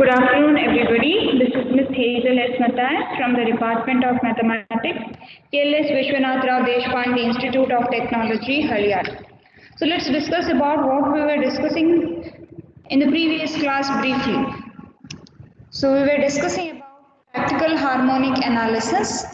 Good afternoon, everybody. This is Ms. Hazel S. Matthias from the Department of Mathematics, KLS Vishwanath Rao Deshpande Institute of Technology, Haryana. So let's discuss about what we were discussing in the previous class briefly. So we were discussing about practical harmonic analysis.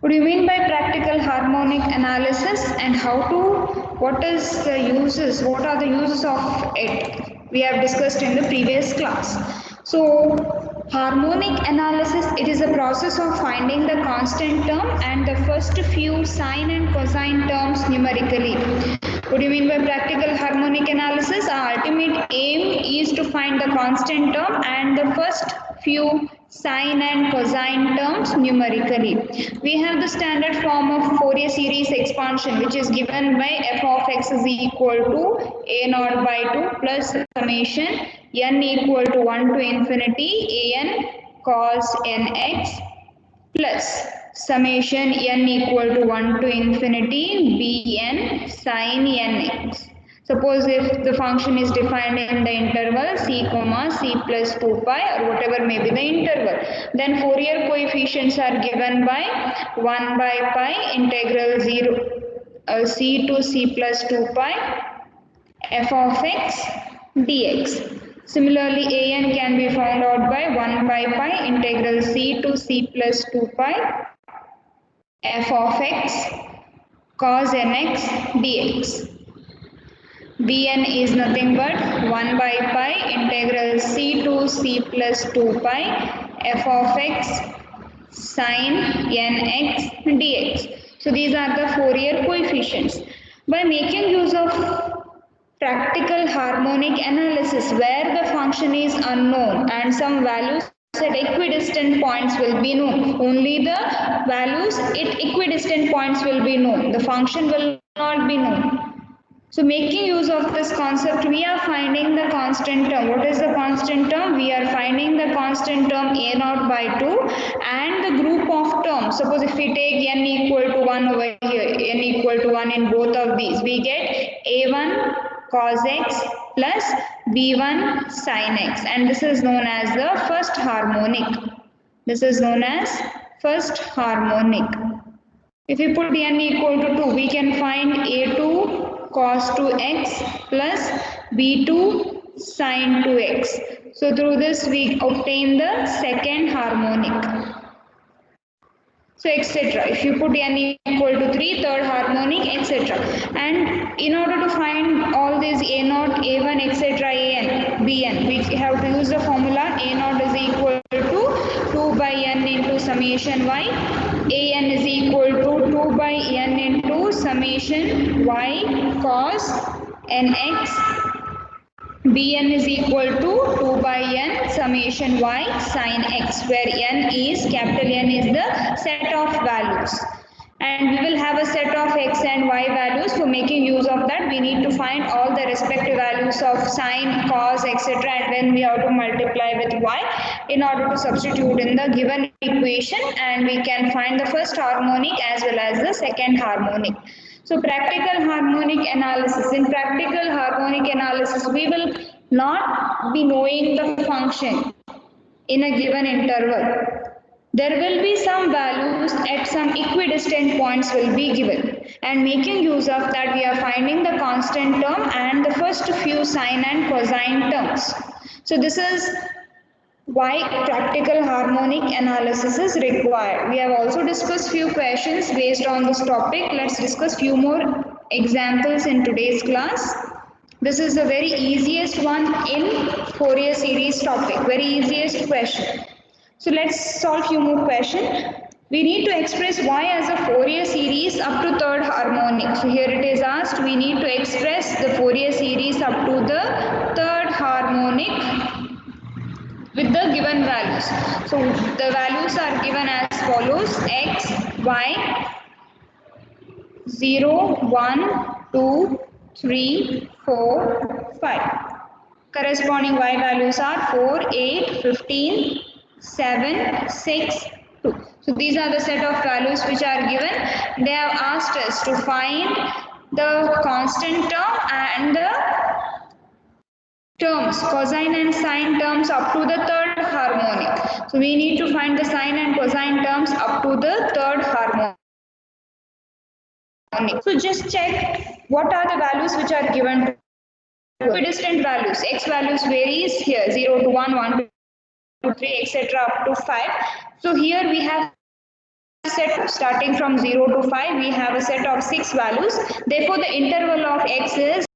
What do you mean by practical harmonic analysis and what are the uses of it? We have discussed in the previous class. So harmonic analysis, it is a process of finding the constant term and the first few sine and cosine terms numerically. What do you mean by practical harmonic analysis? Our ultimate aim is to find the constant term and the first few sine and cosine terms numerically. We have the standard form of Fourier series expansion, which is given by f of x is equal to a naught by 2 plus summation n equal to 1 to infinity an cos nx plus summation n equal to 1 to infinity bn sin nx. Suppose if the function is defined in the interval c comma c plus 2 pi or whatever may be the interval, then Fourier coefficients are given by 1 by pi integral 0 c to c plus 2 pi f of x dx. Similarly, an can be found out by 1 by pi integral c to c plus 2 pi f of x cos nx dx. Bn is nothing but 1 by pi integral c to c plus 2 pi f of x sin nx dx. So these are the Fourier coefficients. By making use of practical harmonic analysis, where the function is unknown and some values at equidistant points will be known, only the values at equidistant points will be known, the function will not be known. So making use of this concept, we are finding the constant term. What is the constant term? We are finding the constant term a naught by 2 and the group of terms. Suppose if we take n equal to 1 over here, n equal to 1 in both of these, we get a1 cos x plus b1 sin x, and this is known as the first harmonic. This is known as first harmonic. If we put n equal to 2, we can find a2 cos 2x plus b2 sin 2x. So through this we obtain the second harmonic. So etc. If you put n equal to 3, third harmonic, etc. And in order to find all these a naught, a1, etc., an, bn, we have to use the formula a naught is equal to 2 by n into summation y, an is equal to 2 by n into summation y cos nx, bn is equal to 2 by n summation y sin x, where n is, capital N is the set of values. And we will have a set of x and y values. For making use of that, we need to find all the respective values of sine, cos, etc. and then we have to multiply with y in order to substitute in the given equation, and we can find the first harmonic as well as the second harmonic. So practical harmonic analysis. In practical harmonic analysis, we will not be knowing the function in a given interval. There will be some values at some equidistant points will be given, and making use of that we are finding the constant term and the first few sine and cosine terms. So this is why practical harmonic analysis is required. We have also discussed few questions based on this topic. Let's discuss few more examples in today's class. This is the very easiest one in Fourier series topic, very easiest question. So let's solve few more questions. We need to express y as a Fourier series up to third harmonic. So here it is asked, we need to express the Fourier series up to the third harmonic with the given values. So the values are given as follows: x, y, 0, 1, 2, 3, 4, 5. Corresponding y values are 4, 8, 15, 7, 6, 2. So these are the set of values which are given. They have asked us to find the constant term and the terms, cosine and sine terms up to the third harmonic. So we need to find the sine and cosine terms up to the third harmonic. So just check what are the values which are given to equidistant values. X values varies here 0 to 1, 1 to 3, etc. up to 5. So here we have set starting from 0 to 5, we have a set of 6 values. Therefore, the interval of x is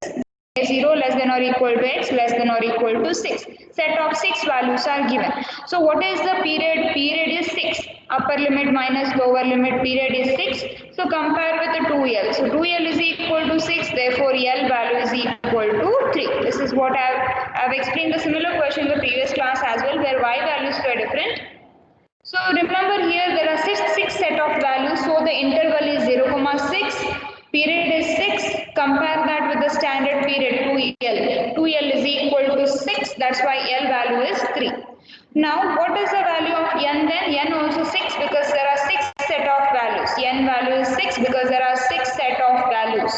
0 less than or equal to x less than or equal to 6. Set of 6 values are given. So what is the period? Period is 6. Upper limit minus lower limit period is 6. So compare with the 2L. So 2L is equal to 6. Therefore, L value is equal to 3. This is what I have explained the similar question in the previous class as well, where y values were different. So remember here there are six set of values. So the interval is 0, 6. Period is 6. Compare that with the standard period 2L. 2L is equal to 6. That's why L value is 3. Now what is the value of N then? N also 6 because there are 6 set of values. N value is 6 because there are 6 set of values.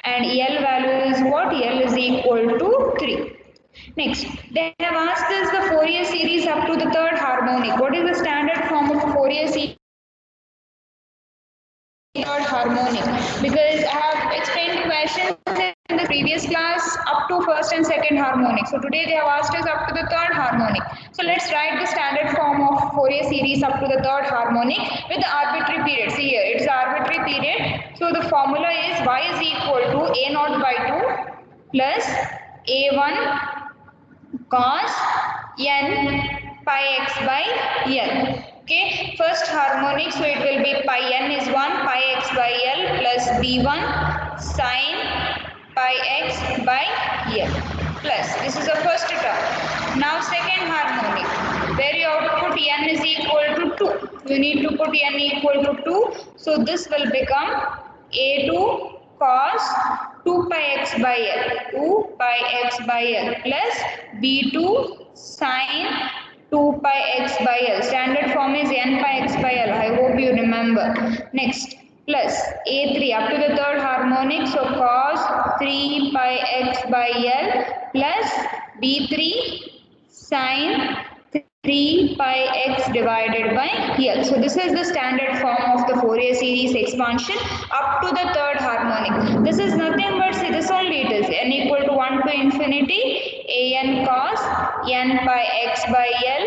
And L value is what? L is equal to 3. Next, they have asked us the Fourier series up to the third harmonic. What is the standard form of Fourier series? Third harmonic. Because I have explained questions in the previous class up to first and second harmonic. So today they have asked us up to the third harmonic. So let's write the standard form of Fourier series up to the third harmonic with the arbitrary period. See here, it's arbitrary period. So the formula is y is equal to a0 by 2 plus a1 cos n pi x by L. Okay, first harmonic, so it will be pi n is 1 pi x by L plus b1 sin pi x by L plus, this is the first term. Now second harmonic, where you have to put n is equal to 2. You need to put n equal to 2. So this will become a2 cos 2 pi x by L, 2 pi x by L plus b2 sin 2 pi x by L. Standard form is n pi x by L. I hope you remember. Next, plus a3 up to the third harmonic. So cos 3 pi x by L plus b3 sin 3 pi x divided by L. So this is the standard form of the Fourier series expansion up to the third harmonic. This is nothing but, see, this only it is n equal to 1 to infinity an cos n pi x by L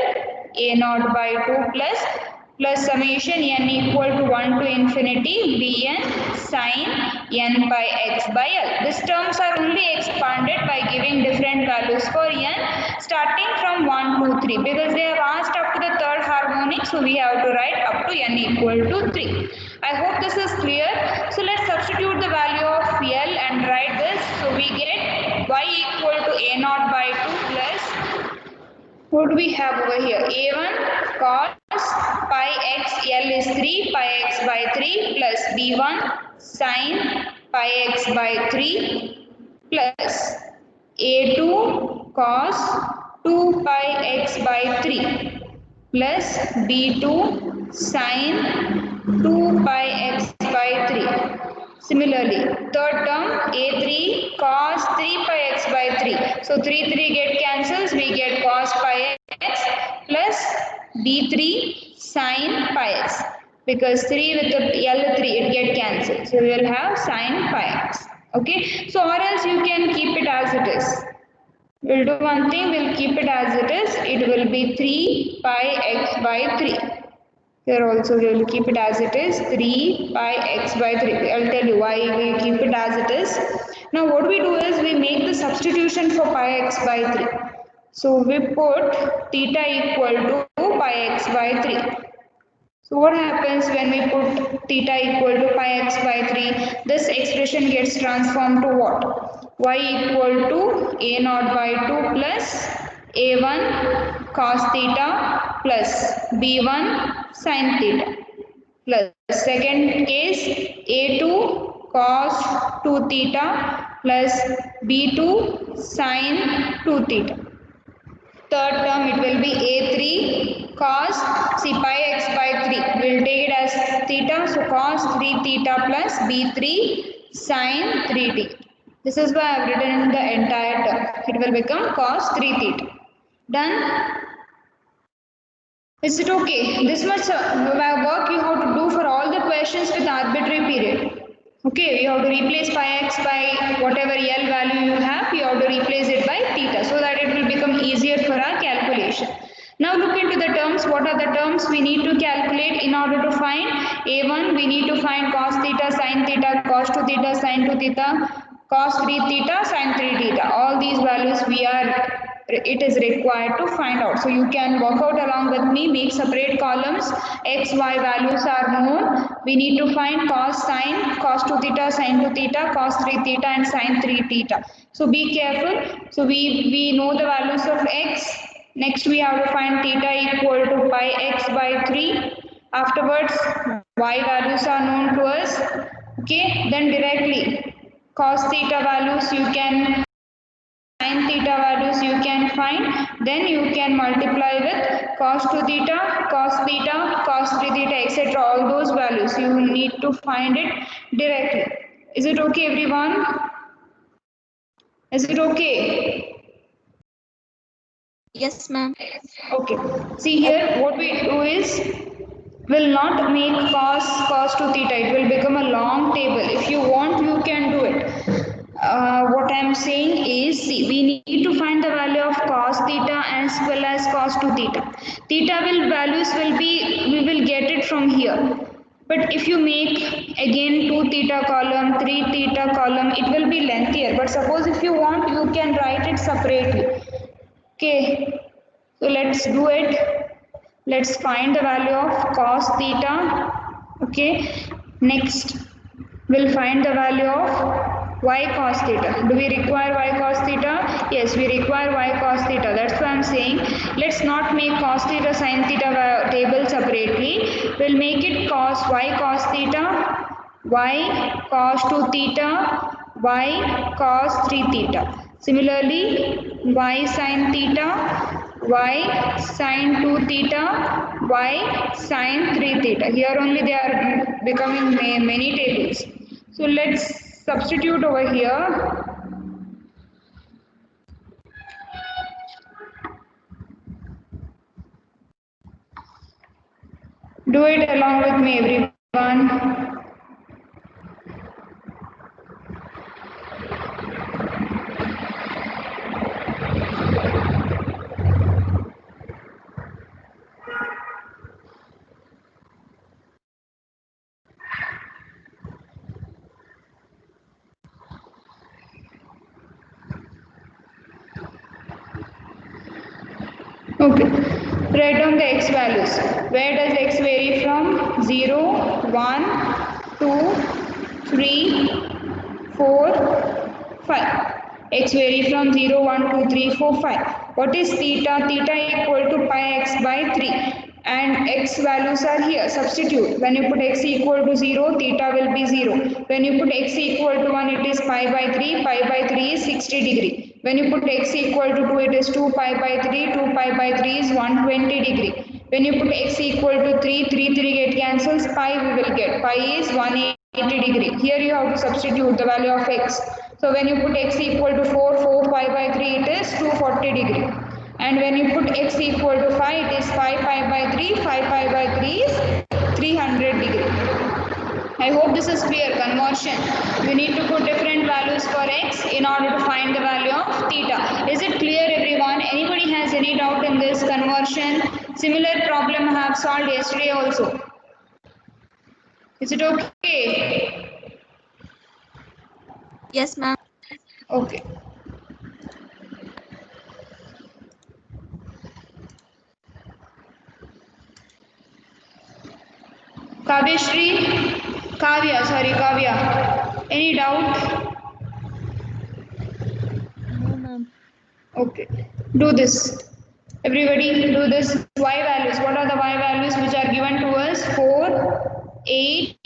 a0 by 2 plus summation n equal to 1 to infinity bn sin n by x by L. These terms are only expanded by giving different values for n starting from 1, 2, 3 because they have asked up to the third harmonic, so we have to write up to n equal to 3. I hope this is clear. So let's substitute the value of L and write this. So we get y equal to a0 by 2 plus, what do we have over here? A1 cos pi x L is 3 pi x by 3 plus b1 sin pi x by 3 plus a2 cos 2 pi x by 3 plus b2 sin 2 pi x by 3. Similarly, third term a3 cos 3 pi x by 3. So 3 get cancels, we get cos pi x plus b3 sin pi x. Because 3 with the L3 it get cancelled. So we will have sin pi x. Okay. So or else you can keep it as it is. We'll do one thing, we'll keep it as it is. It will be 3 pi x by 3. Here also we will keep it as it is, 3 pi x by 3. I'll tell you why we keep it as it is. Now what we do is we make the substitution for pi x by 3. So we put theta equal to pi x by 3. So what happens when we put theta equal to pi x by 3? This expression gets transformed to what? Y equal to a0 by 2 plus a1 cos theta plus b1 sin theta plus second case a2 cos 2 theta plus b2 sin 2 theta. third term it will be a3 cos, see pi x by 3, we'll take it as theta, so cos 3 theta plus b3 sin 3t. This is why I have written the entire term. It will become cos 3 theta. Done? Is it okay? This much work you have to do for all the questions with arbitrary period. Okay, you have to replace pi x by whatever L value you have, you have to replace it by theta so that it will become easier for our calculation. Now look into the terms. What are the terms we need to calculate in order to find A1? We need to find cos theta, sin theta, cos 2 theta, sin 2 theta, cos 3 theta, sin 3 theta. All these values it is required to find out. So you can work out along with me, make separate columns. X, Y values are known. We need to find cos, sin, cos 2 theta, sin 2 theta, cos 3 theta and sin 3 theta. So be careful. So we know the values of X. Next we have to find theta equal to pi x by 3. Afterwards Y values are known to us. Okay, then directly cos theta values you can, sin theta values you can find, then you can multiply with cos 2 theta, cos 3 theta, etc. All those values you need to find it directly. Is it okay everyone? Is it okay? Yes, ma'am. Okay. See here what we do is, will not make cos 2 theta, it will become a long table. If you want you can do it. What I am saying is, see, we need to find the value of cos theta as well as cos 2 theta. Theta values will be, we will get it from here. But if you make again 2 theta column, 3 theta column, it will be lengthier. But suppose if you want, you can write it separately. Okay, so let's do it. Let's find the value of cos theta. Okay, next we'll find the value of y cos theta. Do we require y cos theta? Yes, we require y cos theta. That's why I'm saying let's not make cos theta sin theta table separately. We'll make it cos y cos theta, y cos 2 theta, y cos 3 theta. Similarly, y sin theta, y sin 2 theta, y sin 3 theta. Here only they are becoming many tables. So let's substitute over here. Do it along with me everyone. Okay, write down the x values. Where does x vary from? 0, 1, 2, 3, 4, 5. X vary from 0, 1, 2, 3, 4, 5. What is theta? Theta equal to pi x by 3. And x values are here. Substitute. When you put x equal to 0, theta will be 0. When you put x equal to 1, it is pi by 3. Pi by 3 is 60 degree. When you put x equal to 2, it is 2 pi by 3. 2 pi by 3 is 120 degree. When you put x equal to 3, 3 get cancels. Pi we will get. Pi is 180 degree. Here you have to substitute the value of x. So when you put x equal to 4, 4 pi by 3, it is 240 degree. And when you put x equal to 5, it is 5 pi by 3. 5 pi by 3 is 300 degree. I hope this is clear. Conversion. We need to put different values for x in order to find the value of theta. Is it clear everyone? Anybody has any doubt in this conversion? Similar problem I have solved yesterday also. Is it okay? Yes, ma'am. Okay. Kavya. Any doubt? No, ma'am. Okay. Do this. Everybody do this. Y values. What are the y values which are given to us? 4, 8,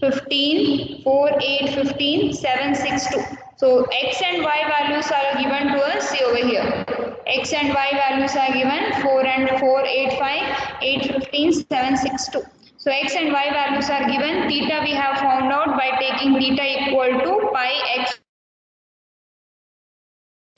15, 4, 8, 15, 7, 6, 2. So x and y values are given to us. See over here. X and Y values are given 4 and 4, 8, 5, 8, 15, 7, 6, 2. So X and Y values are given. Theta we have found out by taking theta equal to pi x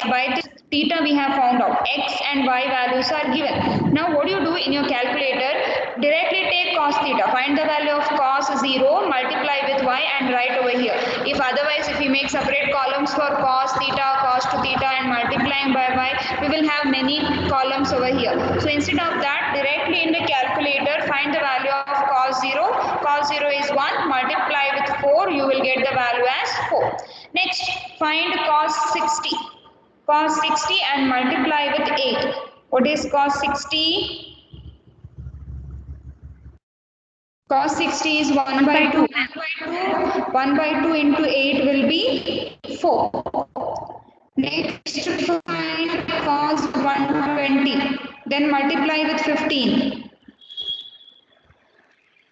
by this theta we have found out x and y values are given. Now what do you do in your calculator? Directly take cos theta, find the value of cos 0, multiply with y and write over here. If otherwise if we make separate columns for cos theta, cos to theta and multiplying by y, we will have many columns over here. So instead of that, directly in the calculator find the value of cos 0. Cos 0 is 1, multiply with 4, you will get the value as 4. Next, find cos 60. Cos 60 and multiply with 8. What is cos 60? Cos 60 is 1 by 2. 1 by 2 into 8 will be 4. Next, find cos 120. Then multiply with 15.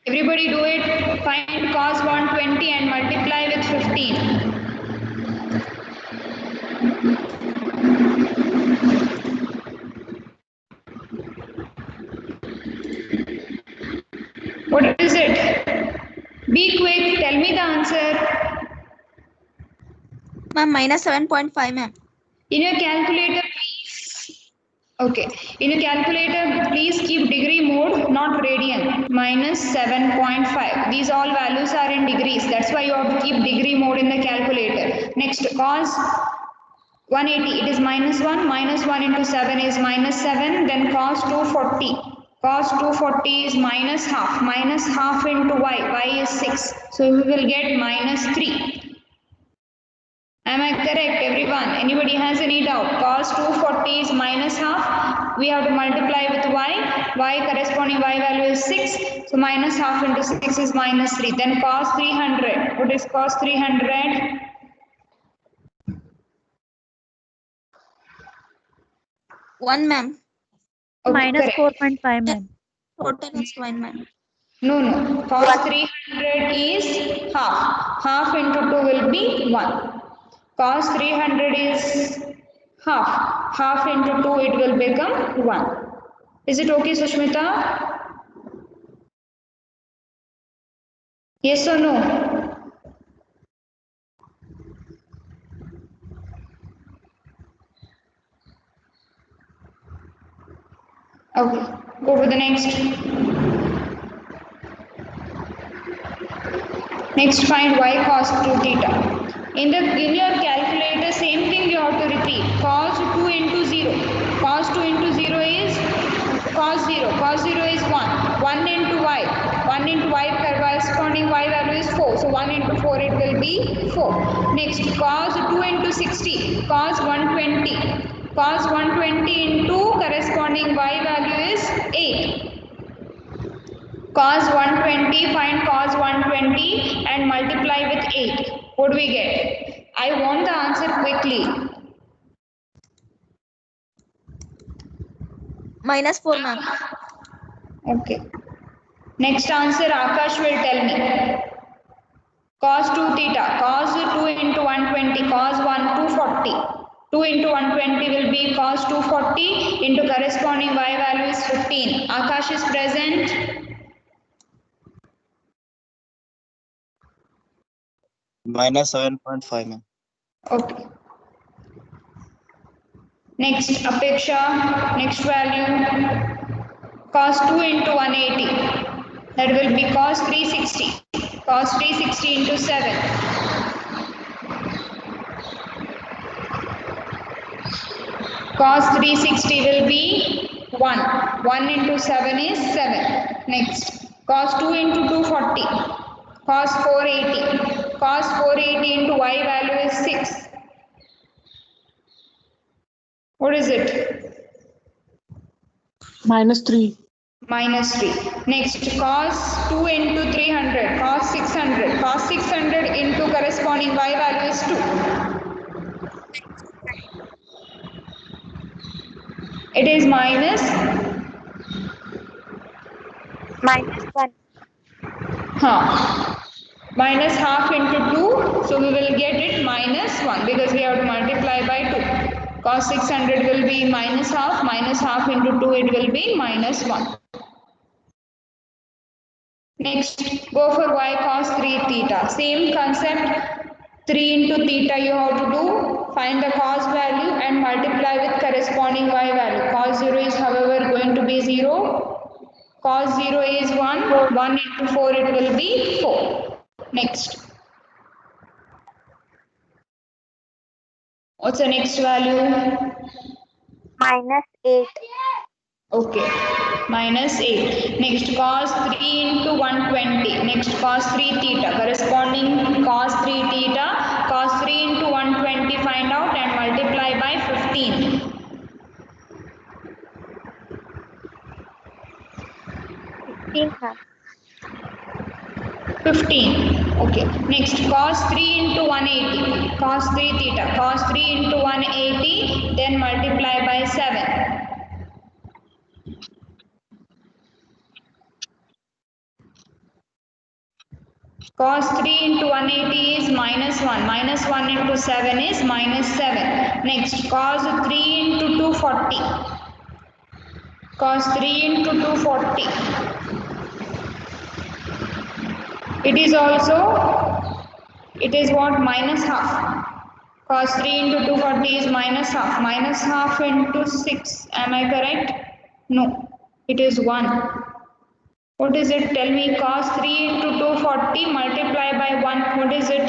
Everybody do it. Find cos 120 and multiply with 15. What is it? Be quick, tell me the answer. Ma'am, minus 7.5, ma'am. In your calculator, please. Okay. In your calculator, please keep degree mode, not radian. Minus 7.5. These all values are in degrees. That's why you have to keep degree mode in the calculator. Next, cos 180. It is minus 1. Minus 1 into 7 is minus 7. Then cos 240. Cos 240 is minus half. Minus half into y. Y is 6. So we will get minus 3. Am I correct, everyone? Anybody has any doubt? Cos 240 is minus half. We have to multiply with y. Y corresponding y value is 6. So minus half into 6 is minus 3. Then cos 300. What is cos 300? 1, ma'am. Okay, minus correct. 4.5, ma'am. Total is 1, ma'am. No. Cos 300 is half. Half into 2 will be 1. Cos 300 is half. Half into 2 it will become 1. Is it okay, Sushmita? Yes or no? Okay, go to the next. Next, find y cos 2 theta. In your calculator, same thing you have to repeat. Cos 2 into 0. Cos 2 into 0 is cos 0. Cos 0 is 1. 1 into y. 1 into y corresponding y value is 4. So 1 into 4 it will be 4. Next, cos 2 into 60. Cos 120. Cos 120 into corresponding y value is 8. Cos 120, find cos 120 and multiply with 8. What do we get? I want the answer quickly. Minus 4, ma'am. Okay. Next answer Akash will tell me. Cos 2 theta. Cos 2 into 120. Cos 1 240. 2 into 120 will be cos 240 into corresponding y value is 15. Akash is present. Minus 7.5, ma'am. Okay. Next, Apeksha, next value, cos 2 into 180. That will be cos 360. Cos 360 into 7. Cos 360 will be 1. 1 into 7 is 7. Next, cos 2 into 240. Cos 480. Cos 480 into y value is 6. What is it? Minus 3. Minus 3. Next, cos 2 into 300. Cos 600. Cos 600 into corresponding y value is 2. It is minus 1. minus half into 2. So we will get it minus 1 because we have to multiply by Cos 600 will be minus half into 2 it will be minus 1. Next, go for y cos 3 theta. Same concept, 3 into theta you have to do. Find the cos value and multiply with corresponding y value. Cos 0 is however going to be 0. Cos 0 is 1. 1 into 4 it will be 4. Next. What's the next value? minus 8. Okay, minus 8. Next, cos 3 into 120. Next, cos 3 theta. Corresponding cos 3 theta. Cos 3 into 120 find out and multiply by 15. 15, ma'am. 15. Okay. Next, cos 3 into 180. Cos 3 theta. Cos 3 into 180. Then multiply by 7. Cos 3 into 180 is minus 1. Minus 1 into 7 is minus 7. Next, cos 3 into 240. Cos 3 into 240. It is what? Minus half. Cos 3 into 240 is minus half. Minus half into 6. Am I correct? No. It is 1. What is it? Tell me. Cos 3 into 240 multiply by 1. What is it?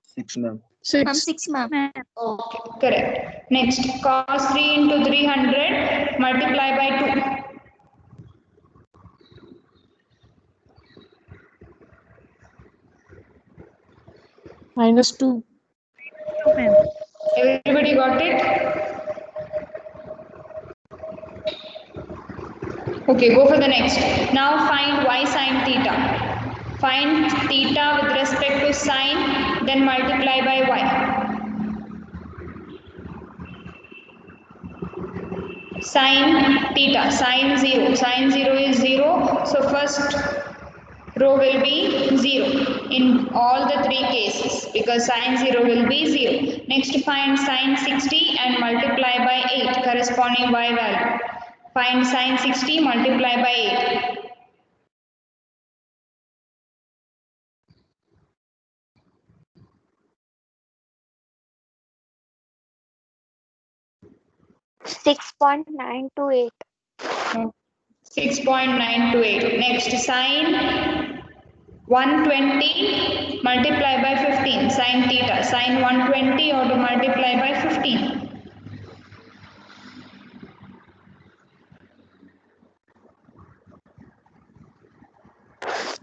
6, ma'am. Ma'am, 6, ma'am. Okay, correct. Next, cos 3 into 300 multiply by 2. minus 2. Everybody got it? Okay, go for the next. Now find y sine theta. Find theta with respect to sine, then multiply by y. Sine theta, sine 0. Sine 0 is 0. So first row will be 0 in all the 3 cases because sine 0 will be 0. Next find sine 60 and multiply by 8 corresponding y value. Find sine 60 multiply by 8. Six 6.928. 6.928. Next sine 120 multiply by 15. Sine theta. Sine 120 you have to multiply by 15.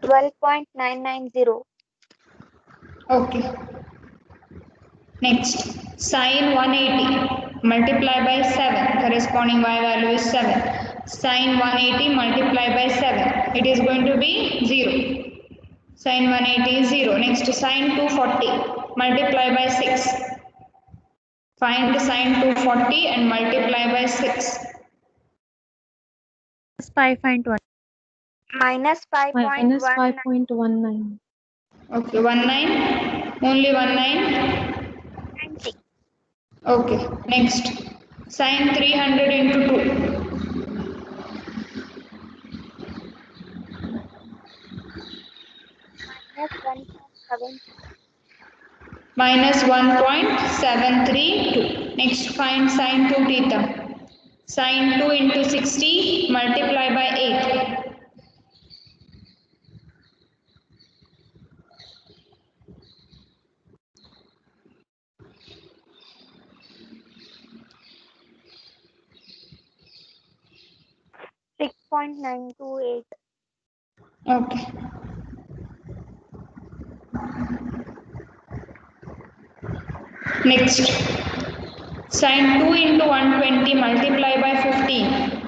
12.990. Okay. Next, sine 180 multiply by 7. Corresponding y value is 7. Sine 180 multiply by 7. It is going to be 0. Sine 180 is 0. Next, sine 240 multiply by 6. Find sine 240 and multiply by 6. Minus minus 5.19. 5.19. Okay, 19. Only 19. 90. Okay, next. Sine 300 into 2. Minus 1.7. Minus 1.732. Next, find sine 2 theta. Sine 2 into 60 multiply by 8. Six 6.928. Okay. Next, sine 2 into 120 multiply by 15.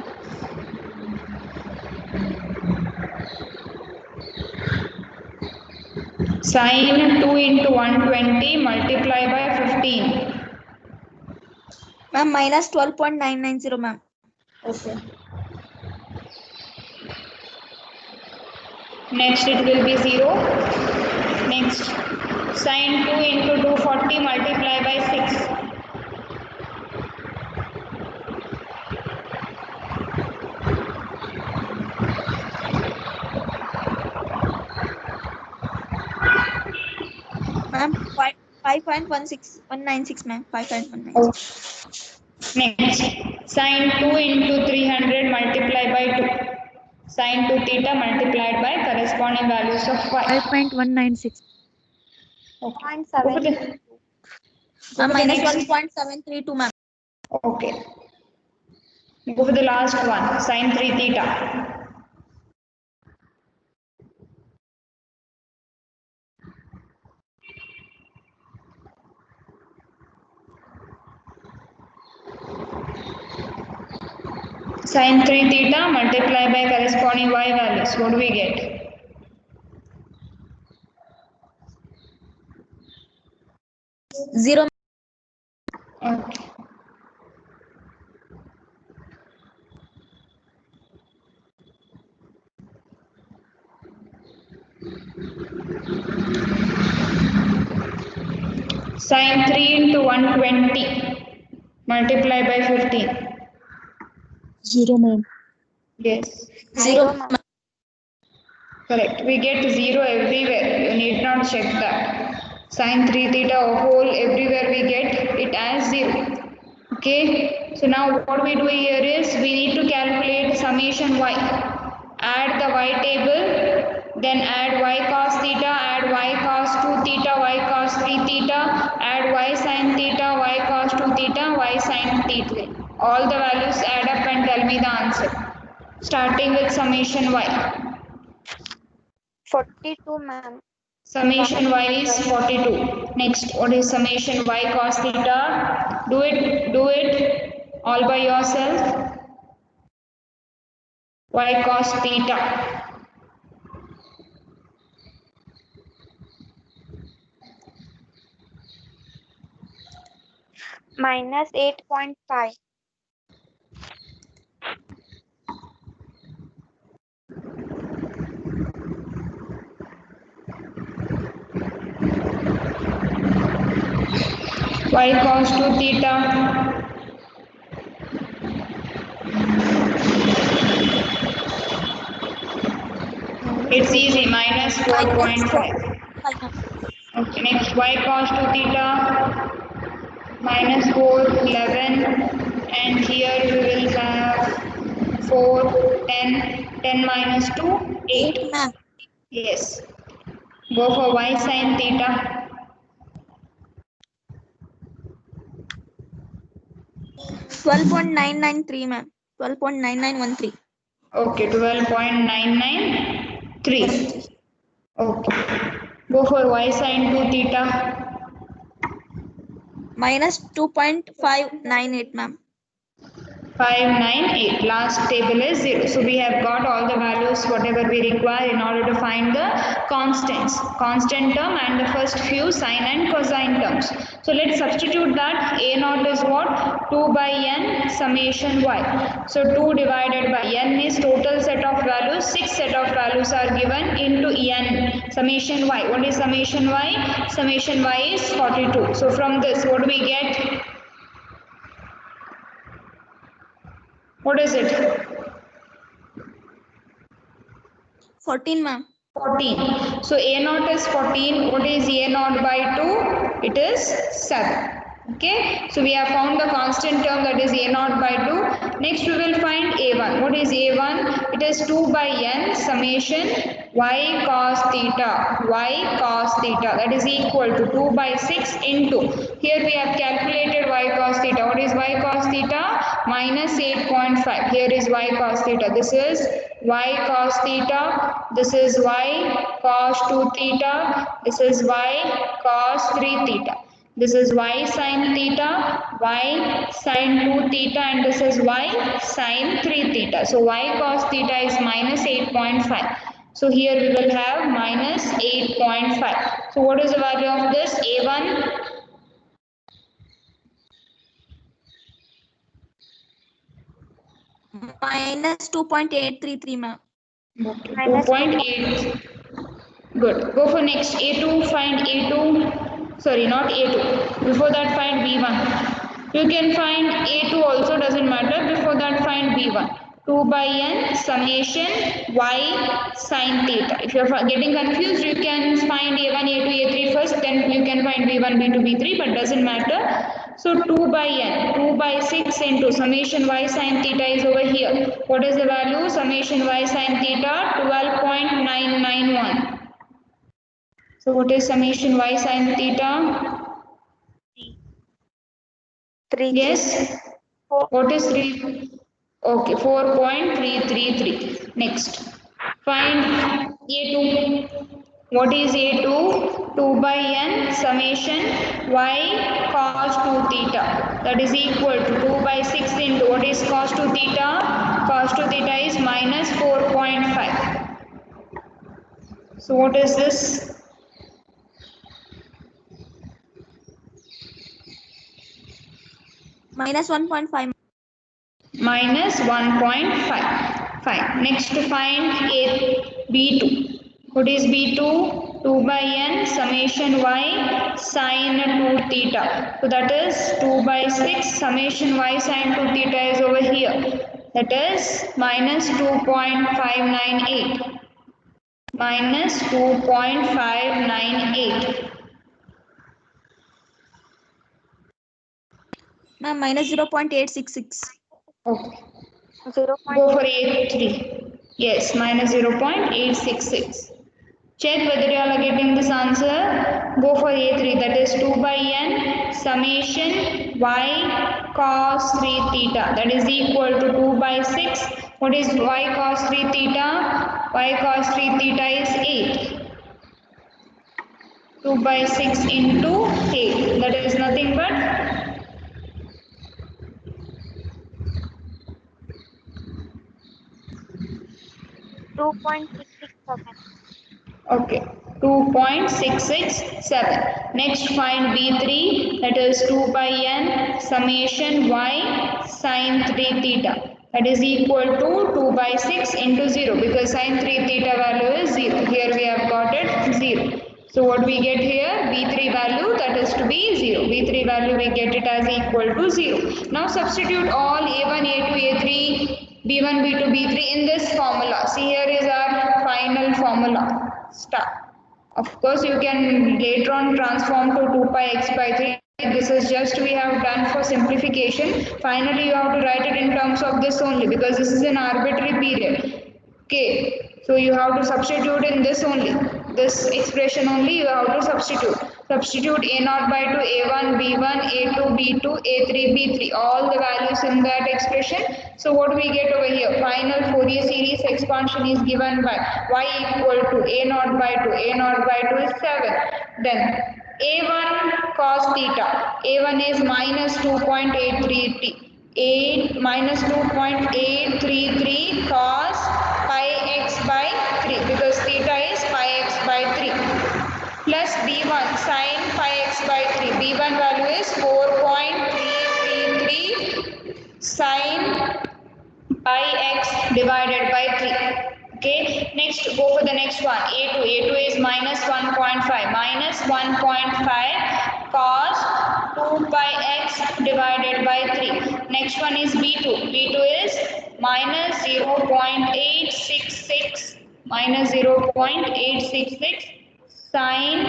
Sine 2 into 120 multiply by 15. Ma'am, minus 12.990, ma'am. Okay. Next it will be 0. Next, sine 2 into 240 multiply by 6. 5.196, ma'am. 5.196. Next, sine 2 into 300 multiplied by 2. Sine 2 theta multiplied by corresponding values of y. 5.196. Okay. Point Go for the, seven. go for the Minus next. 1.732, ma'am. Okay. Go for the last one. Sine 3 theta. Sine 3 theta multiplied by corresponding y values. What do we get? 0. Okay. Sine 3 into 120 multiplied by 15. 0, ma'am. Yes. 0. Ma'am. Correct. We get 0 everywhere. You need not check that. Sine 3 theta whole everywhere we get it as 0. Okay. So now what we do here is we need to calculate summation y. Add the y table, then add y cos theta, add y cos 2 theta, y cos 3 theta, add y sin theta, y cos 2 theta, y sin theta. All the values add up and tell me the answer. Starting with summation y. 42, ma'am. Summation y is 42. Next, what is summation y cos theta? Do it all by yourself. Y cos theta. Minus 8.5. Y cos 2 theta. It's easy, minus 4.5. Okay, next y cos 2 theta minus 4, 11, and here we will have 4, 10, 10 minus 2, 8. 8, ma'am. Yes. Go for y sin theta. 12.993, ma'am. 12.9913. Okay, 12.993. Okay. Go for y sin 2 theta. Minus 2.598, ma'am. 598. Last table is 0. So we have got all the values whatever we require in order to find the constants. Constant term and the first few sine and cosine terms. So let's substitute that. A naught is what? 2 by n summation y. So 2 divided by n is total set of values. 6 set of values are given into n. Summation y. What is summation y? Summation y is 42. So from this what do we get? What is it? 14, ma'am. 14. So A naught is 14. What is A naught by 2? It is 7. Okay. So we have found the constant term, that is A naught by 2. Next we will find A1. What is A1? It is 2 by n summation y cos theta. Y cos theta. That is equal to 2 by 6 into. Here we have calculated y cos theta. What is y cos theta? Minus 8.5. Here is y cos theta. This is y cos theta. This is y cos 2 theta. This is y cos 3 theta. This is y sin theta, y sin 2 theta, and this is y sin 3 theta. So y cos theta is minus 8.5. So here we will have minus 8.5. So what is the value of this? A1? Minus 2.833, ma'am. Okay, Minus 2.8. Good. Go for next. A2, find A2. Sorry, not A2. Before that, find B1. You can find A2 also, doesn't matter. Before that, find B1. 2 by n summation y sin theta. If you are getting confused, you can find a1, a2, a3 first, then you can find b1, b2, b3, but doesn't matter. So 2 by n, 2 by 6 into summation y sin theta is over here. What is the value? Summation y sin theta 12.991. So what is summation y sin theta? 3. Yes. What is 3? Okay, 4.333. Next, find A2. What is A2? 2 by n summation y cos 2 theta. That is equal to 2 by 6 into what is cos 2 theta? Cos 2 theta is minus 4.5. So what is this? Minus 1.5. Minus 1.5. Fine. Next to find B2. What is B2? 2 by n summation y sin 2 theta. So that is 2 by 6 summation y sin 2 theta is over here. That is minus 2.598. Minus 2.598. Ma'am, minus 0.866. Okay. 0. Go for A3. Yes, minus 0.866. Check whether you all are getting this answer. Go for A3, that is 2 by n summation y cos 3 theta. That is equal to 2 by 6. What is y cos 3 theta? Y cos 3 theta is 8. 2 by 6 into 8. That is nothing but 2.667. okay, 2.667. Next find B3, that is 2 by n summation y sin 3 theta. That is equal to 2 by 6 into 0 because sin 3 theta value is 0. Here we have got it 0. So what we get here? B3 value that is to be 0. B3 value we get it as equal to 0. Now substitute all A1, A2, A3, B1, B2, B3 in this formula. See, here is our final formula. Start. Of course, you can later on transform to 2 pi x by 3. This is just we have done for simplification. Finally, you have to write it in terms of this only because this is an arbitrary period. Okay, so you have to substitute in this only. This expression only you have to substitute. Substitute a0 by 2, a1, b1, a2, b2, a3, b3. All the values in that expression. So what we get over here? Final Fourier series expansion is given by y equal to a0 by 2. a0 by 2 is 7. Then a1 cos theta. a1 is minus 2.833. 8 minus 2.833 cos pi x by 3 because theta is pi x by 3 plus b1 sin pi x by 3. b1 value is 4.333 sin pi x divided by 3. Okay, next go for the next one. A2 is minus 1.5 minus 1.5 cos 2 pi x divided by 3. Next one is B2 is minus 0.866 minus 0.866 sin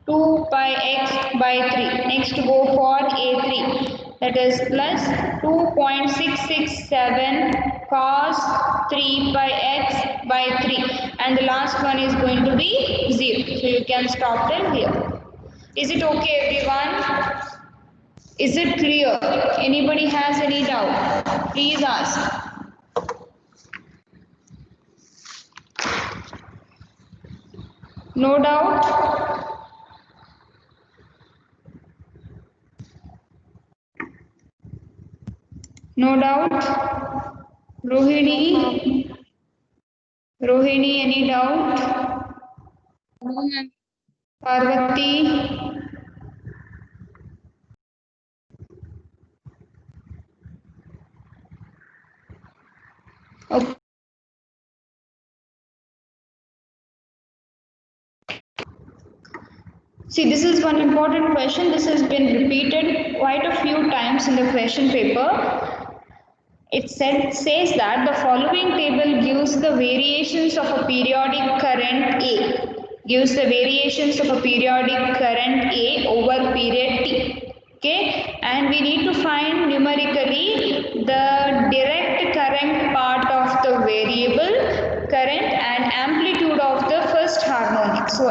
2 pi x by 3. Next go for A3, that is plus 2.667 cos 3 pi x by 3, and the last one is going to be 0. So you can stop till here. Is it okay, everyone? Is it clear? Anybody has any doubt? Please ask. No doubt? No doubt? Rohini, any doubt? Parvati? Okay. See, this is one important question. This has been repeated quite a few times in the question paper. It says that the following table gives the variations of a periodic current A. Gives the variations of a periodic current A over period T. Okay, and we need to find numerically the direct current part of the variable current and amplitude of the first harmonic. So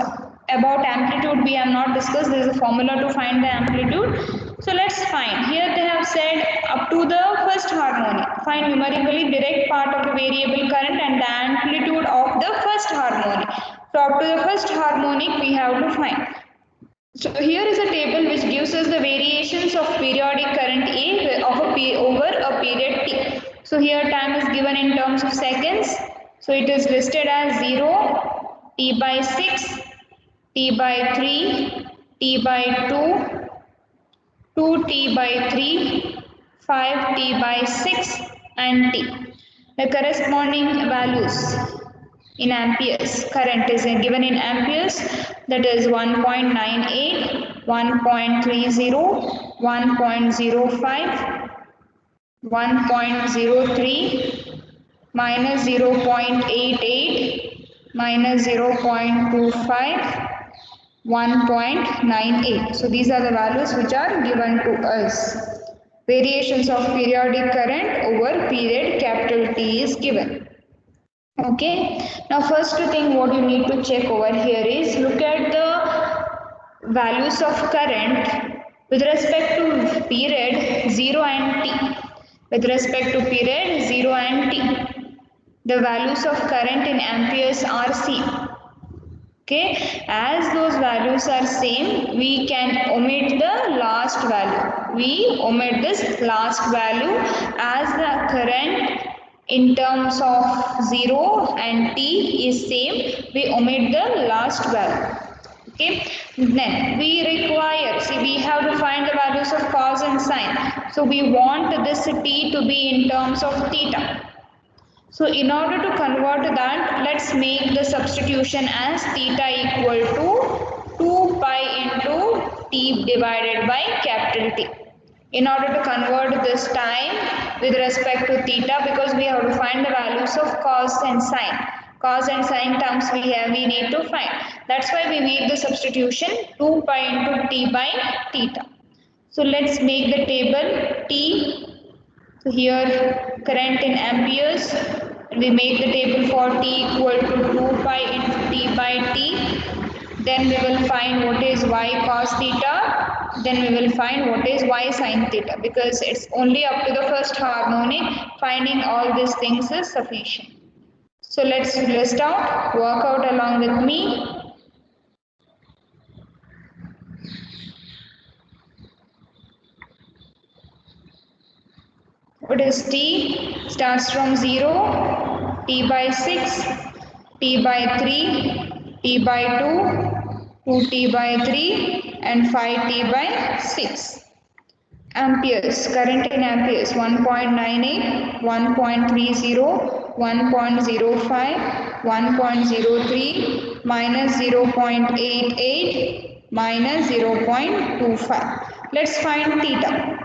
about amplitude we have not discussed. There is a formula to find the amplitude. So let's find. Here they have said up to the first harmonic. Find numerically direct part of the variable current and the amplitude of the first harmonic. So up to the first harmonic we have to find. So here is a table which gives us the variations of periodic current A over a period T. So here time is given in terms of seconds. So it is listed as 0, T by 6, T by 3, T by 2, 2T by 3, 5T by 6 and T. The corresponding values in amperes. Current is given in amperes, that is 1.98, 1.30, 1.05, 1.03, minus 0.88, minus 0.25, 1.98. So these are the values which are given to us. Variations of periodic current over period capital T is given. Okay, now first thing what you need to check over here is look at the values of current with respect to period 0 and T. With respect to period 0 and T, the values of current in amperes are same. Okay, as those values are same, we can omit the last value. We omit this last value as the current in terms of 0 and T is same. We omit the last value. Okay, then we require, see we have to find the values of cos and sine. So we want this T to be in terms of theta. So in order to convert that, let's make the substitution as theta equal to 2 pi into T divided by capital T. In order to convert this time with respect to theta, because we have to find the values of cos and sine. Cos and sine terms we need to find. That's why we make the substitution 2 pi into T by theta. So let's make the table T. So here current in amperes. We make the table for T equal to 2 pi into T by T. Then we will find what is y cos theta. Then we will find what is y sin theta, because it's only up to the first harmonic. Finding all these things is sufficient. So let's list out, work out along with me. What is T? Starts from 0, T by 6, T by 3, T by 2, 2T by 3 and 5T by 6. Amperes, current in amperes 1.98, 1.30, 1.05, 1.03, minus 0.88, minus 0.25. Let's find theta.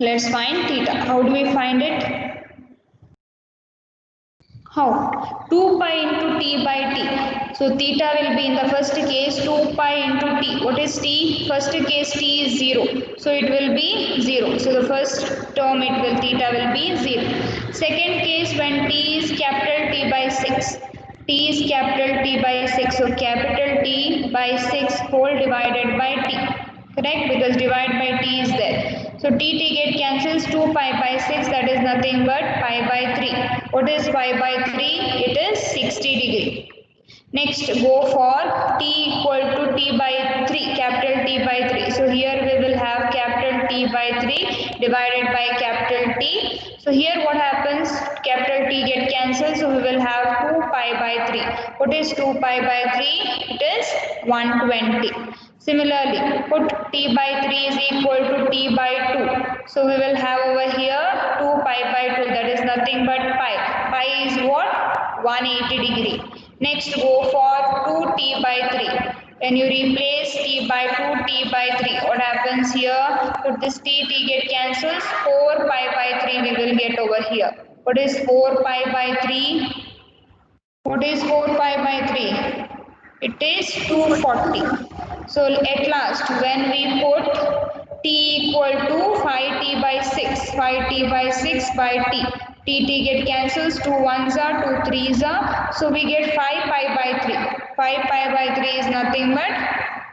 Let's find theta. How do we find it? How? 2 pi into T by T. So theta will be in the first case 2 pi into T. What is T? First case T is 0. So it will be 0. So the first term theta will be 0. Second case when T is capital T by 6. T is capital T by 6. So capital T by 6 whole divided by T. Correct? Because divide by T is there. So T get cancels, 2 pi by 6, that is nothing but pi by 3. What is pi by 3? It is 60 degree. Next go for T equal to T by 3, capital T by 3. So here we will have capital T by 3 divided by capital T. So here what happens? Capital T get cancelled, so we will have 2 pi by 3. What is 2 pi by 3? It is 120. Similarly, put T by 3 is equal to T by 2. So we will have over here 2 pi by 2, that is nothing but pi. Pi is what? 180 degree. Next go for 2T by 3. When you replace t by 2, t by 3, what happens here? Put this t get cancels. 4 pi by 3 we will get over here. What is 4 pi by 3? What is 4 pi by 3? It is 240. So at last, when we put t equal to 5t by 6, 5t by 6 by t get cancels, 2 ones are, 2 threes are, so we get 5 pi by 3. 5 pi by 3 is nothing but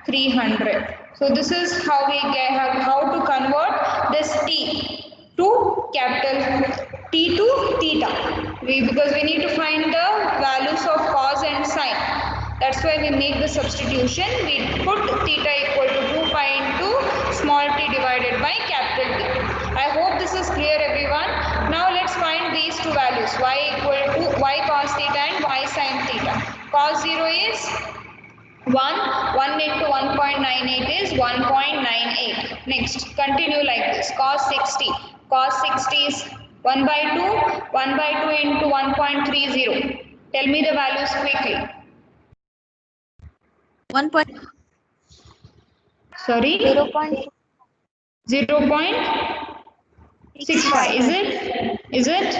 300. So this is how we get how to convert this t to capital T to theta. Because we need to find the values of cos and sine. That's why we make the substitution. We put theta equal to 2 pi into small t divided by capital T. I hope this is clear, everyone. Now let's find these two values, y equal to y cos theta and y sin theta. Cos 0 is 1 into 1.98 is 1.98. Next, continue like this. Cos 60. Cos 60 is 1 by 2. 1 by 2 into 1.30. Tell me the values quickly. 1. Sorry? 0.6. 0.65. Is it?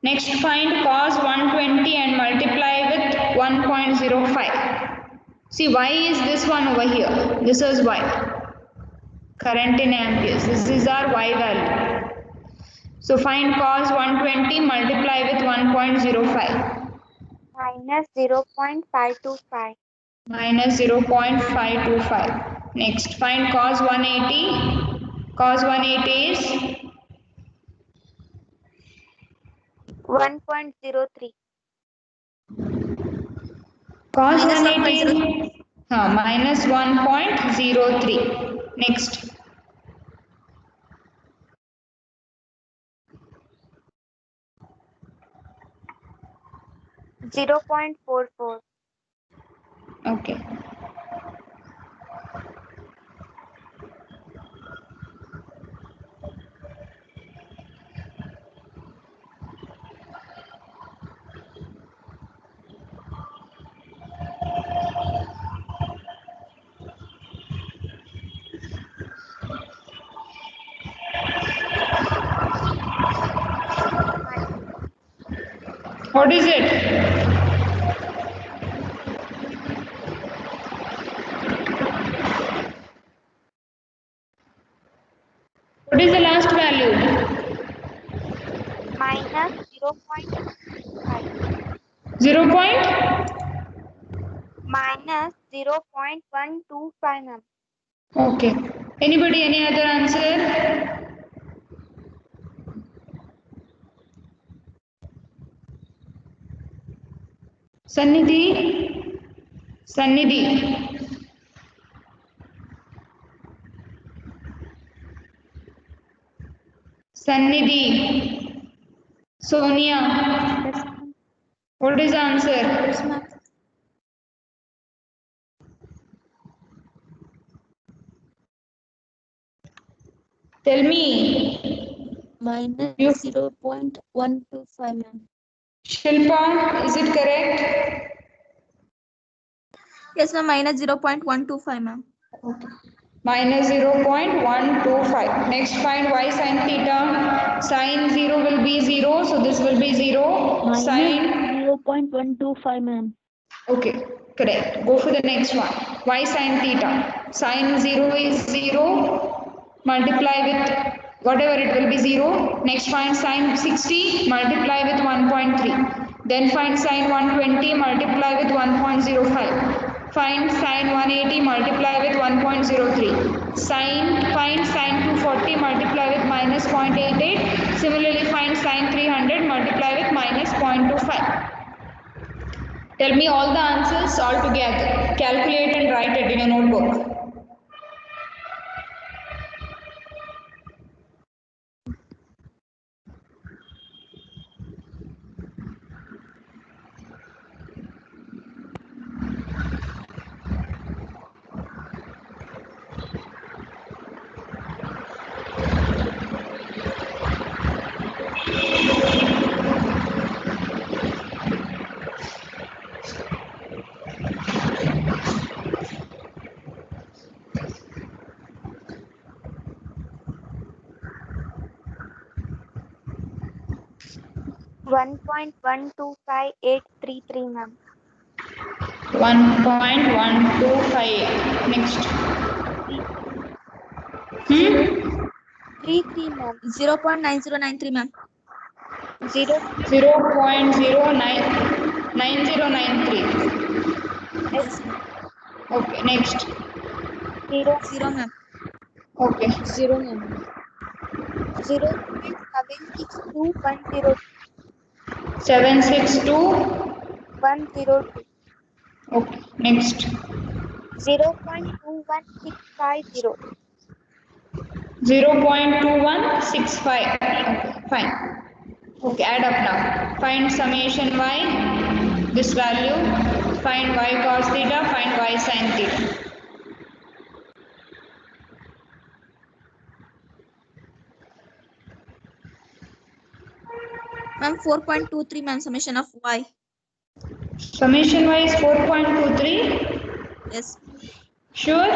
Next, find cos 120 and multiply with 1.05. See, y is this one over here. This is y. Current in amperes. This is our y value. So find cos 120 multiply with 1.05. Minus 0.525. Minus 0.525. Next, find cos 180. Cos 180 is 1.03. cos Minus 180 minus 1.03. Next, 0.44. okay. What is it? What is the last value? Minus 0.5. 0 point? Minus 0.125, ma'am. Okay. Anybody, any other answer? Sannidhi? Sannidhi? Sonia? Yes, ma'am. What is the answer? Yes, ma'am. Tell me. Minus You, 0.125, ma'am. Shilpa, is it correct? Yes, ma'am. Minus 0.125, ma'am. Okay. Minus 0.125. Next, find y sin theta. Sin 0 will be 0, so this will be 0. Minus Sin, 0.125, ma'am. okay, correct. Go for the next one. Y sin theta. Sin 0 is 0. Multiply with whatever it will be 0. Next, find sin 60. Multiply with 1.3. Then find sin 120. Multiply with 1.05. Find sin 180, multiply with 1.03. Find sin 240, multiply with minus 0.88. Similarly, find sin 300, multiply with minus 0.25. Tell me all the answers all together. Calculate and write it in your notebook. 1.125833, ma'am. 1.1258. Next. 33, ma'am. 0.9093, ma'am. 0.9093. Yes, ma'am. Okay, next. 0, 0, ma'am. Okay. 0, ma'am. 0.762102. 762. 102. Okay, next. 0.21650. 0.2165. Okay, fine. Okay, add up now. Find summation y, this value. Find y cos theta, find y sin theta. Ma'am, 4.23, ma'am. Summation of y. Summation y is 4.23. Yes. Sure?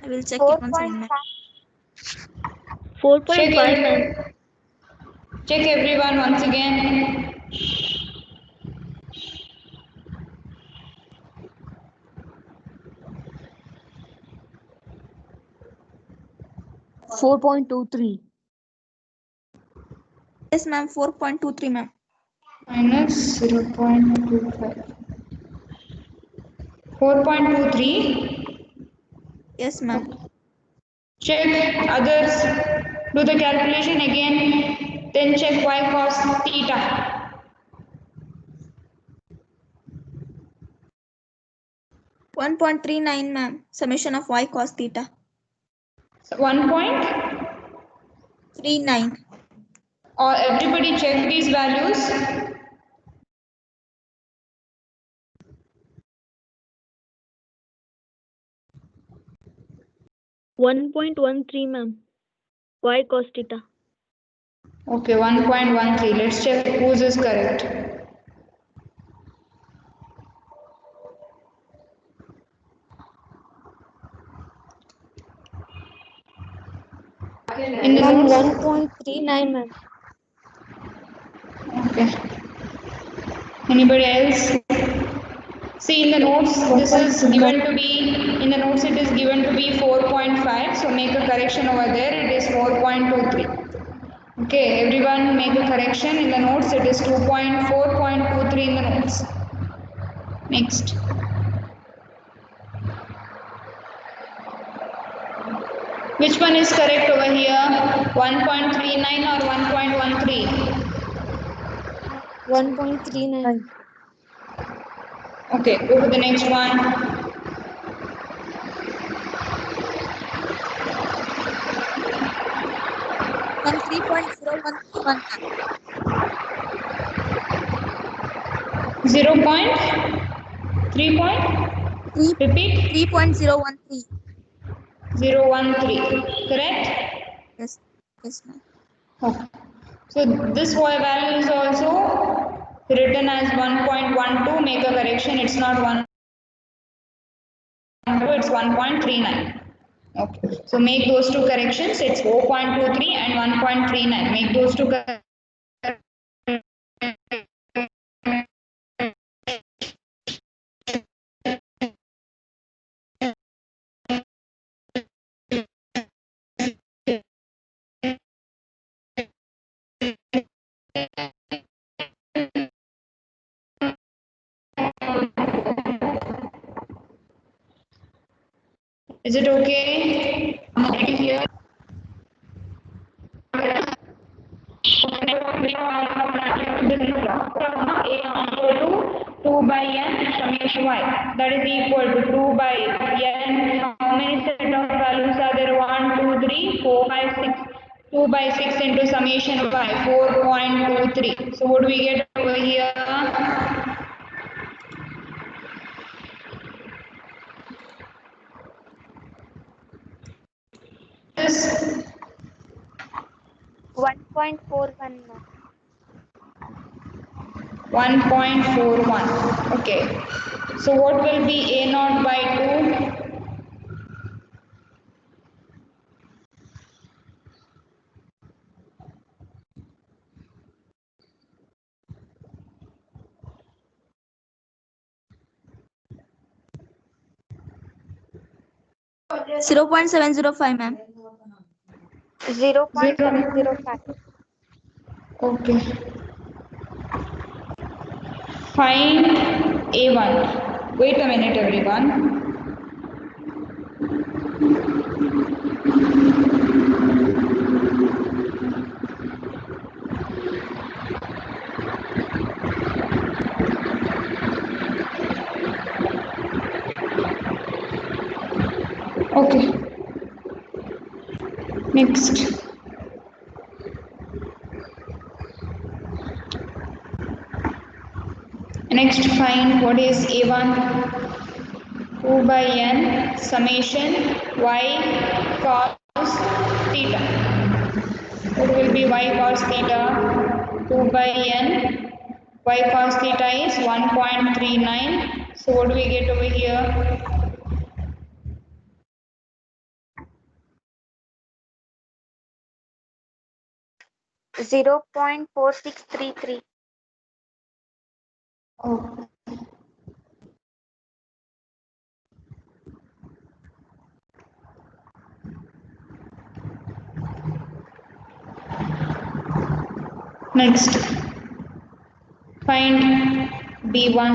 I will check it once again, ma'am. 4.5. 4.5, ma'am. Check everyone once again. 4.23. Yes, ma'am. 4.23, ma'am. Minus 0.25. 4.23. Yes, ma'am. Check others. Do the calculation again. Then check y cos theta. 1.39, ma'am. Summation of y cos theta. 1.39. 39. Or everybody check these values. 1.13, ma'am. Y cos theta. Okay, 1.13. Let's check whose is correct. In the Ma'am, notes. 1.39, ma'am. Okay. Anybody else? See in the notes, this is given to be, in the notes it is given to be 4.5. So make a correction over there. It is 4.23. Okay, everyone make a correction. In the notes it is 4.23 in the notes. Next. Which one is correct over here? 1.39 or 1.13? 1.39. Okay, go to the next one. Ma'am, 3.0131, ma'am. 0.3 point. Repeat. 3.013. 013. Correct? Yes. Yes, ma'am. Okay. So this value is also written as 1.12. Make a correction. It's not 1.2. It's 1.39. Okay. So make those two corrections. It's 4.23 and 1.39. Make those two corrections. Is it okay? Here. Equal to 2 by n summation y. That is equal to 2 by n. How many set of values are there? 1, 2, 3, 4, 5, 6. 2 by 6 into summation y. 4.23. So what do we get over here? This 1.41, ma'am. 1.41. Okay. So what will be a naught by 2? 0.705, ma'am. 0.705. Okay. Find A1. Wait a minute, everyone. Okay. Next. Next, find what is A1. 2 by n summation y cos theta. What will be y cos theta? 2 by n. Y cos theta is 1.39. So what do we get over here? 0.4633. Oh. Next, find B1.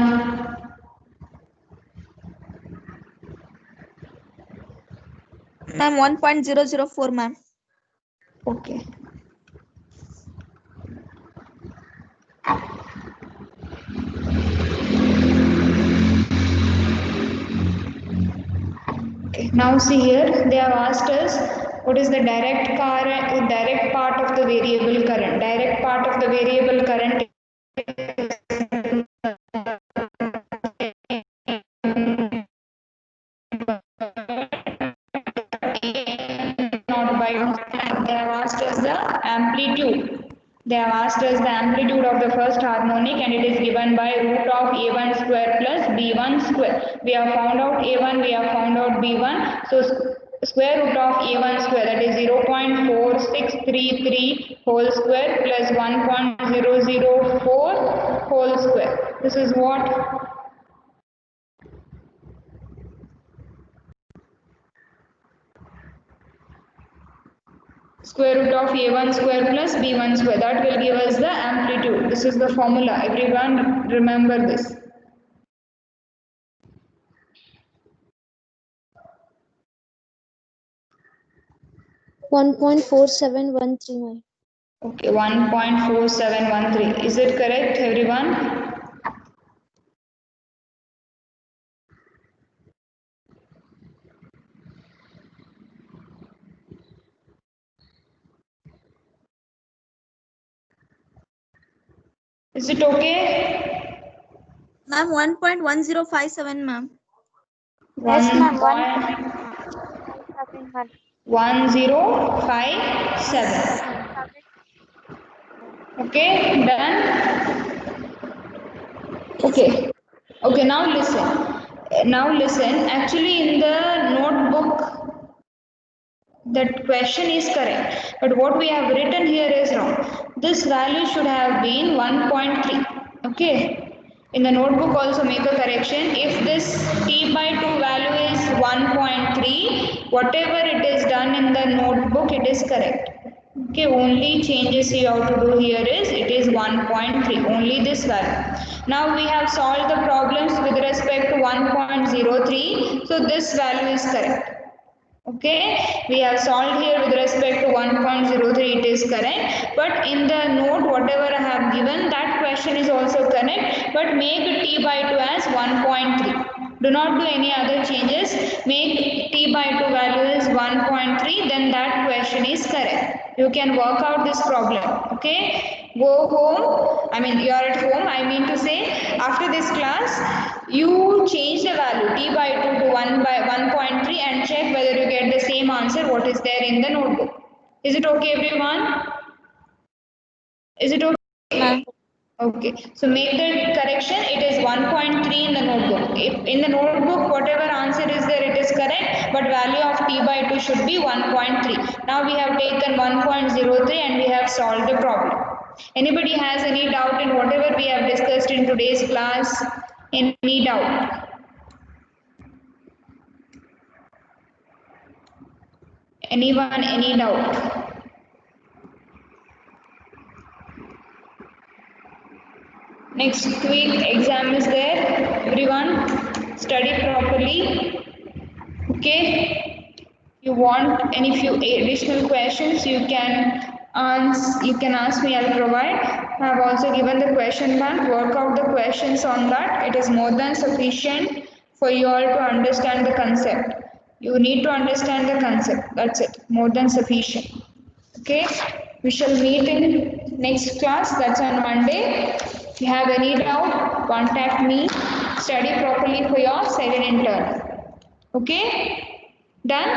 Ma'am, 1.004, ma'am. Okay. Okay. Now see here, they have asked us what is the direct current, direct part of the variable current. Direct part of the variable current not by they have asked us the amplitude. They have asked us the amplitude of the first harmonic and it is given by root of a1 square plus b1 square. We have found out a1, we have found out b1. So square root of a1 square, that is 0.4633 whole square plus 1.004 whole square. This is what? Square root of a1 square plus b1 square. That will give us the amplitude. This is the formula. Everyone remember this. One point 4713. Okay, 1.4713. Is it correct, everyone? Is it okay? Ma'am, 1.1057, ma'am. Yes, ma'am. 1.1057. 1.57. Okay, done? Okay. Okay, now listen. Now listen. Actually, in the notebook, that question is correct, but what we have written here is wrong. This value should have been 1.3. Okay. In the notebook also make a correction. If this t by 2 value is 1.3, whatever it is done in the notebook, it is correct. Okay, only changes you have to do here is it is 1.3, only this value. Now we have solved the problems with respect to 1.03, so this value is correct. Okay, we have solved here with respect to 1.03, it is correct, but in the note whatever I have given, that question is also correct, but make t by 2 as 1.3. Do not do any other changes, make t by 2 value is 1.3, then that question is correct. You can work out this problem. Okay, go home, I mean you are at home, I mean to say after this class you change the value t by 2 to 1.3 and check whether you get the same answer what is there in the notebook. Is it okay, everyone? Is it okay? Ma'am. Okay, so make the correction, it is 1.3 in the notebook. If in the notebook whatever answer is there, it is correct, but value of t by 2 should be 1.3. Now we have taken 1.03 and we have solved the problem. Anybody has any doubt in whatever we have discussed in today's class? Any doubt? Anyone, any doubt? Next week exam is there. Everyone study properly. Okay. You want any few additional questions, you can ask me, I'll provide. I have also given the question bank. Work out the questions on that. It is more than sufficient for you all to understand the concept. You need to understand the concept. That's it. More than sufficient. Okay. We shall meet in next class. That's on Monday. If you have any doubt, contact me. Study properly for your second intern. Okay? Done?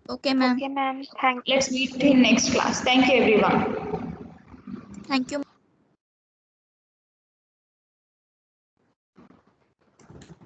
Okay, ma'am. Okay, ma'am. Thank you. Let's meet in next class. Thank you, everyone. Thank you.